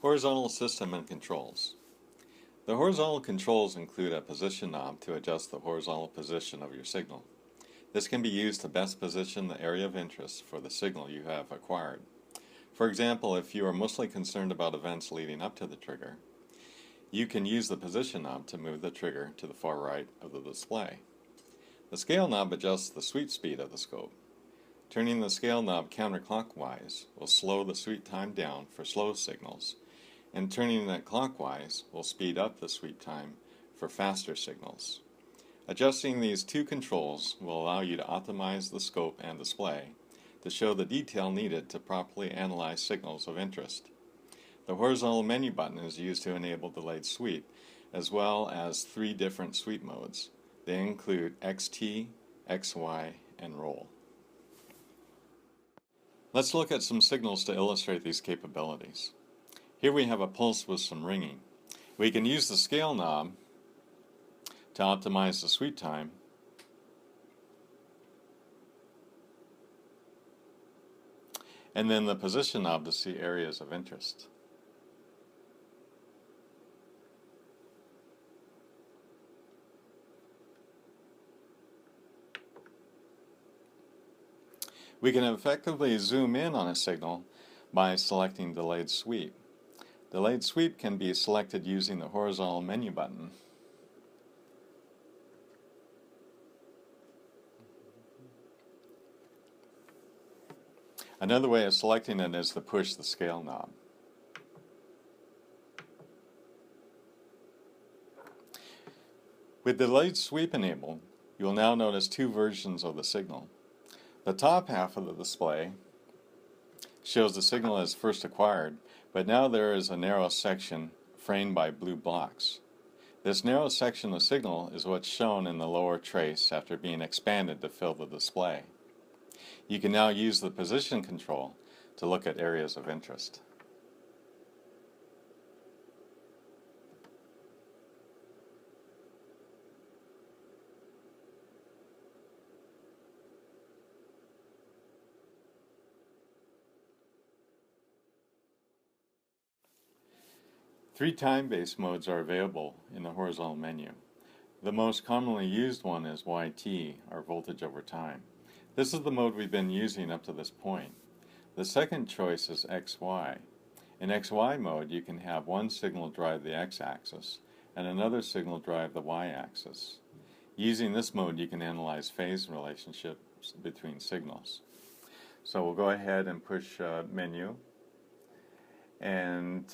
Horizontal system and controls. The horizontal controls include a position knob to adjust the horizontal position of your signal. This can be used to best position the area of interest for the signal you have acquired. For example, if you are mostly concerned about events leading up to the trigger, you can use the position knob to move the trigger to the far right of the display. The scale knob adjusts the sweep speed of the scope. Turning the scale knob counterclockwise will slow the sweep time down for slow signals, and turning it clockwise will speed up the sweep time for faster signals. Adjusting these two controls will allow you to optimize the scope and display to show the detail needed to properly analyze signals of interest. The horizontal menu button is used to enable delayed sweep, as well as 3 different sweep modes. They include XT, XY, and roll. Let's look at some signals to illustrate these capabilities. Here we have a pulse with some ringing. We can use the scale knob to optimize the sweep time, and then the position knob to see areas of interest. We can effectively zoom in on a signal by selecting delayed sweep. Delayed sweep can be selected using the horizontal menu button. Another way of selecting it is to push the scale knob. With delayed sweep enabled, you will now notice 2 versions of the signal. The top half of the display shows the signal as first acquired, but now there is a narrow section framed by blue blocks. This narrow section of signal is what's shown in the lower trace after being expanded to fill the display. You can now use the position control to look at areas of interest. Three time-based modes are available in the horizontal menu. The most commonly used one is YT, or voltage over time. This is the mode we've been using up to this point. The second choice is XY. In XY mode, you can have one signal drive the X-axis and another signal drive the Y-axis. Using this mode, you can analyze phase relationships between signals. So we'll go ahead and push menu, and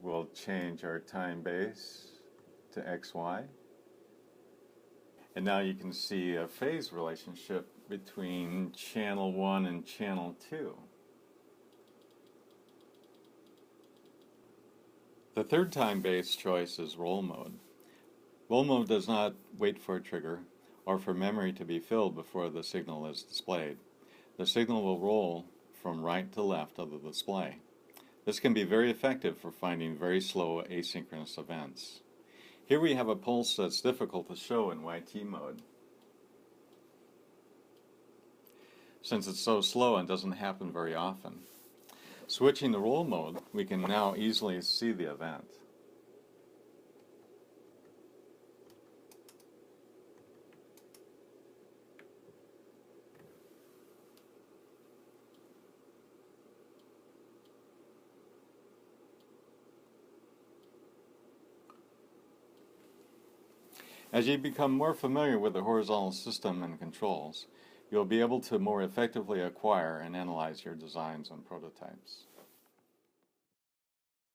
we'll change our time base to XY. And now you can see a phase relationship between channel 1 and channel 2. The third time-based choice is roll mode. Roll mode does not wait for a trigger or for memory to be filled before the signal is displayed. The signal will roll from right to left of the display. This can be very effective for finding very slow asynchronous events. Here we have a pulse that's difficult to show in YT mode, since it's so slow and doesn't happen very often. Switching to roll mode, we can now easily see the event. As you become more familiar with the horizontal system and controls, you'll be able to more effectively acquire and analyze your designs and prototypes.